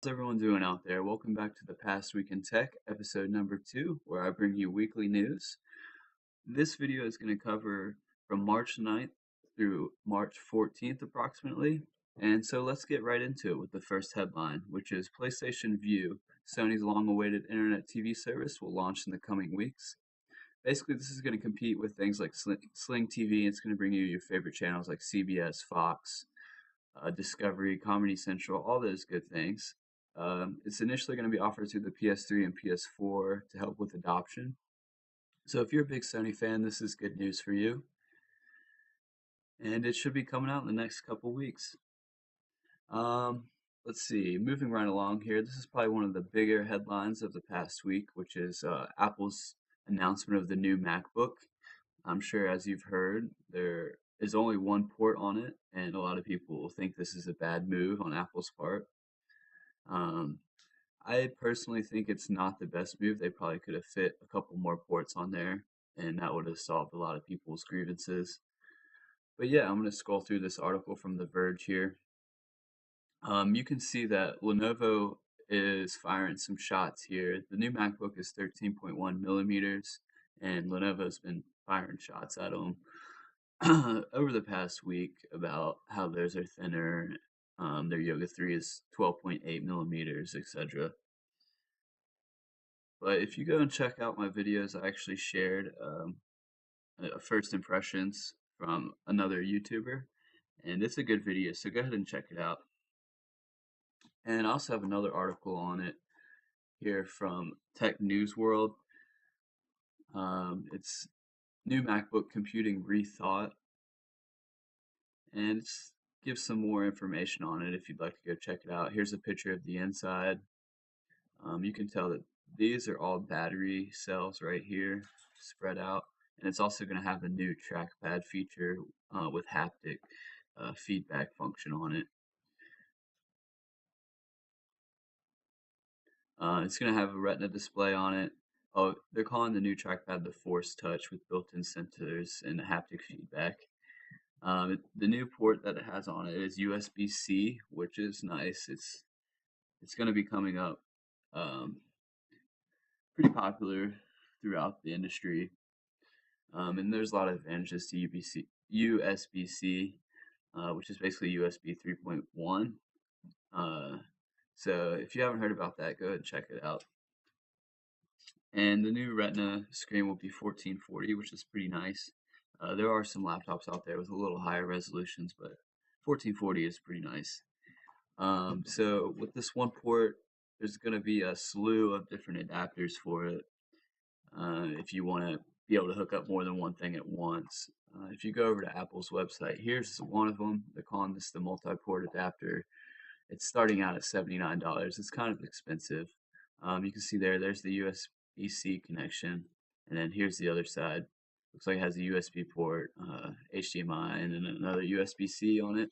How's everyone doing out there? Welcome back to the Past Week in Tech, episode number 2, where I bring you weekly news. This video is going to cover from March 9th through March 14th approximately. And so let's get right into it with the first headline, which is PlayStation Vue, Sony's long-awaited internet TV service, will launch in the coming weeks. Basically, this is going to compete with things like Sling TV. It's going to bring you your favorite channels like CBS, Fox, Discovery, Comedy Central, all those good things. It's initially going to be offered through the PS3 and PS4 to help with adoption. So if you're a big Sony fan, this is good news for you. And it should be coming out in the next couple weeks. Um, let's see, moving right along here, this is probably one of the bigger headlines of the past week, which is Apple's announcement of the new MacBook. I'm sure, as you've heard, there is only one port on it, and a lot of people will think this is a bad move on Apple's part. Um, I personally think it's not the best move. They probably could have fit a couple more ports on there, and that would have solved a lot of people's grievances. But yeah, I'm going to scroll through this article from The Verge here. You can see that Lenovo is firing some shots here. The new MacBook is 13.1 millimeters, and Lenovo's been firing shots at them over the past week about how theirs are thinner. Their Yoga 3 is 12.8 millimeters, etc. But if you go and check out my videos, I actually shared first impressions from another YouTuber, and it's a good video, so go ahead and check it out. And I also have another article on it here from Tech News World. It's new MacBook computing rethought, and it gives some more information on it if you'd like to go check it out. Here's a picture of the inside. You can tell that these are all battery cells right here, spread out, and it's also going to have a new trackpad feature with haptic feedback function on it. It's going to have a Retina display on it. Oh, they're calling the new trackpad the Force Touch with built-in sensors and haptic feedback. The new port that it has on it is USB-C, which is nice. It's going to be coming up pretty popular throughout the industry, and there's a lot of advantages to USB-C, which is basically USB 3.1. So if you haven't heard about that, go ahead and check it out. And the new Retina screen will be 1440, which is pretty nice. There are some laptops out there with a little higher resolutions, but 1440 is pretty nice. So with this one port, there's going to be a slew of different adapters for it if you want to be able to hook up more than one thing at once. If you go over to Apple's website, here's one of them. They're calling this the multi-port adapter. It's starting out at $79. It's kind of expensive. You can see there's the USB-C connection, and then here's the other side. Looks like it has a USB port, HDMI, and then another USB-C on it.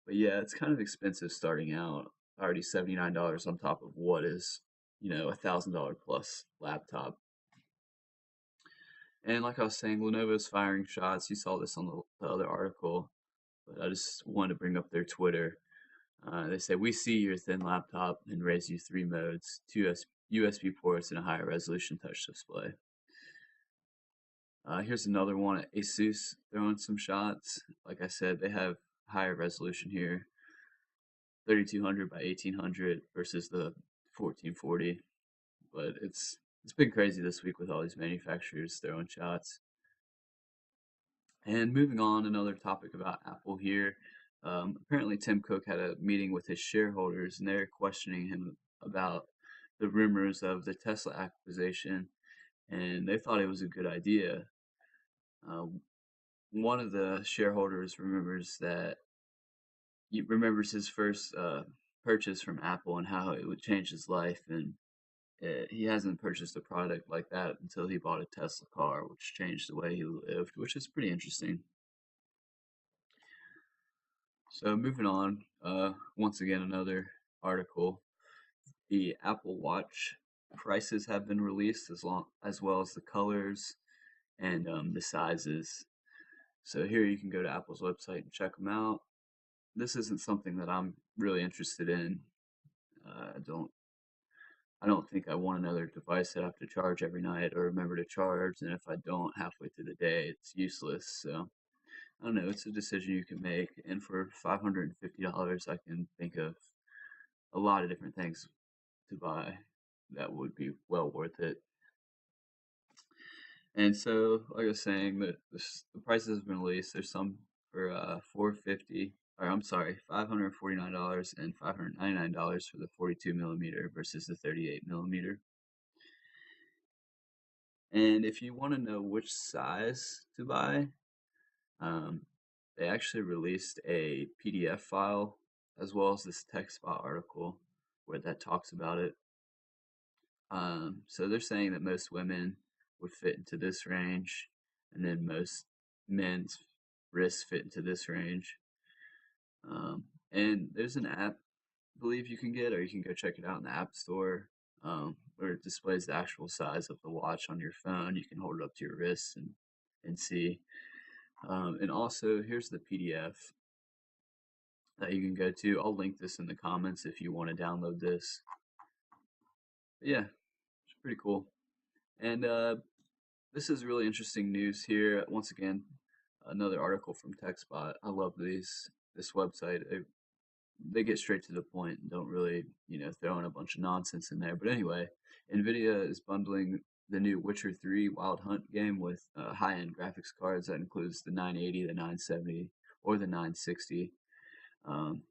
But yeah, it's kind of expensive starting out. Already $79 on top of what is, $1,000 plus laptop. And like I was saying, Lenovo's firing shots. You saw this on the other article, but I just wanted to bring up their Twitter. They say, "We see your thin laptop and raise you 3 modes, 2 USB ports, and a higher resolution touch display." Here's another one at Asus throwing some shots. Like I said, they have higher resolution here, 3200 by 1800 versus the 1440. But it's been crazy this week with all these manufacturers throwing shots. And moving on, another topic about Apple here. Apparently, Tim Cook had a meeting with his shareholders, and they're questioning him about the rumors of the Tesla acquisition, and they thought it was a good idea. One of the shareholders remembers his first purchase from Apple and how it would change his life, and he hasn't purchased a product like that until he bought a Tesla car, which changed the way he lived, which is pretty interesting. So moving on, once again, another article. The Apple Watch prices have been released as well as the colors and the sizes. So here you can go to Apple's website and check them out. This isn't something that I'm really interested in. I don't think I want another device that I have to charge every night or remember to charge, and if I don't halfway through the day, it's useless. So I don't know, it's a decision you can make, and for $550, I can think of a lot of different things to buy that would be well worth it. And so, like I was saying, the prices have been released. There's some for 450, or I'm sorry, $549 and $599 for the 42 millimeter versus the 38 millimeter. And if you want to know which size to buy, um, they actually released a PDF file as well as this text file article where that talks about it. So they're saying that most women would fit into this range, and then most men's wrists fit into this range. And there's an app, I believe you can get, or you can go check it out in the App Store, where it displays the actual size of the watch on your phone. You can hold it up to your wrist and see. And also, here's the PDF that you can go to. I'll link this in the comments if you want to download this. But yeah, it's pretty cool. And this is really interesting news here. Once again, another article from TechSpot. I love this website. They get straight to the point and don't really, throw in a bunch of nonsense in there. But anyway, nVidia is bundling the new Witcher 3 Wild Hunt game with high-end graphics cards that includes the 980, the 970, or the 960, um,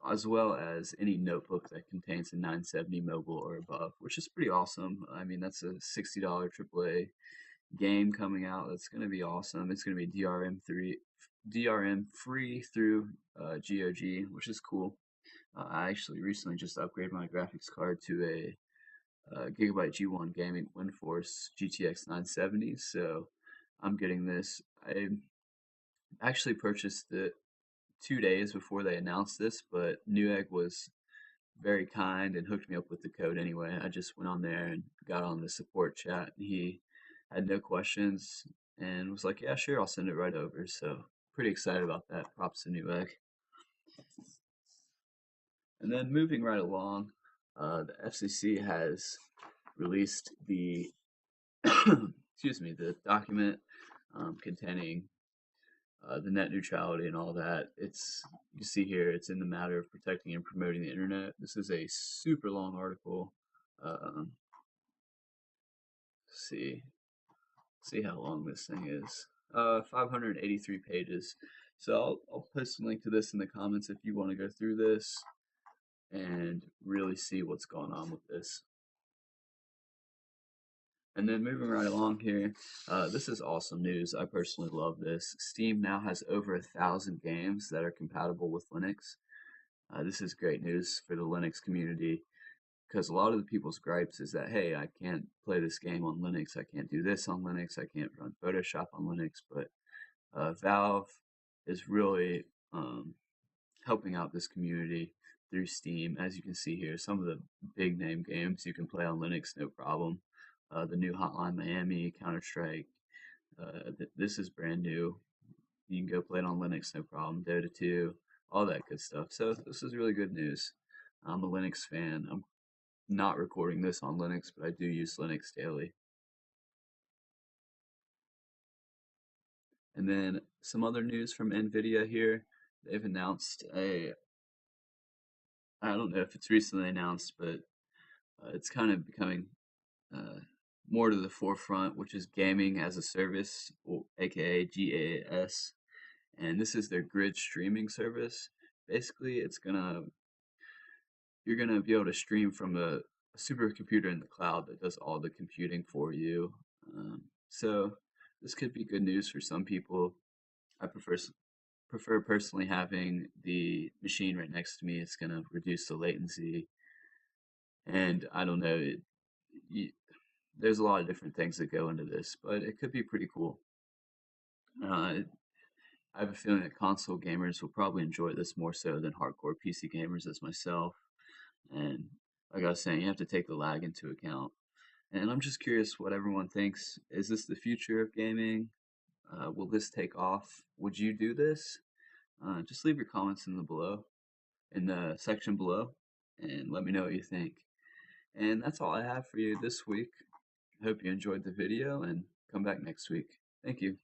as well as any notebook that contains a 970 mobile or above, which is pretty awesome. I mean, that's a $60 AAA game coming out that's going to be awesome. It's going to be DRM free through GOG, which is cool. I actually recently just upgraded my graphics card to a Gigabyte G1 Gaming WindForce GTX 970, so I'm getting this. I actually purchased it 2 days before they announced this, but Newegg was very kind and hooked me up with the code anyway. I just went on there and got on the support chat, and he had no questions and was like, "Yeah, sure, I'll send it right over." So pretty excited about that. Props to Newegg. And then moving right along, the FCC has released the excuse me, the document containing the net neutrality and all that. You see here, it's in the matter of protecting and promoting the internet. This is a super long article. Um, see, see how long this thing is. 583 pages. So I'll post a link to this in the comments if you want to go through this and really see what's going on with this. And then moving right along here, this is awesome news. I personally love this. Steam now has over 1,000 games that are compatible with Linux. This is great news for the Linux community because a lot of the people's gripes is that, hey, I can't play this game on Linux, I can't do this on Linux, I can't run Photoshop on Linux, but Valve is really helping out this community through Steam. As you can see here, some of the big name games you can play on Linux, no problem. The new Hotline Miami, Counter Strike. This is brand new. You can go play it on Linux, no problem. Dota 2, all that good stuff. So this is really good news. I'm a Linux fan. I'm not recording this on Linux, but I do use Linux daily. And then some other news from nVidia here. They've announced I don't know if it's recently announced, but it's kind of becoming uh, more to the forefront, which is gaming as a service, or aka GAS. And this is their grid streaming service. Basically, you're gonna be able to stream from a supercomputer in the cloud that does all the computing for you. So this could be good news for some people. I prefer personally having the machine right next to me. It's gonna reduce the latency, and I don't know. You, there's a lot of different things that go into this, but it could be pretty cool. I have a feeling that console gamers will probably enjoy this more so than hardcore PC gamers as myself. And like I was saying, you have to take the lag into account. And I'm just curious what everyone thinks. Is this the future of gaming? Will this take off? Would you do this? Just leave your comments in the section below. and let me know what you think. And that's all I have for you this week. I hope you enjoyed the video and come back next week. Thank you.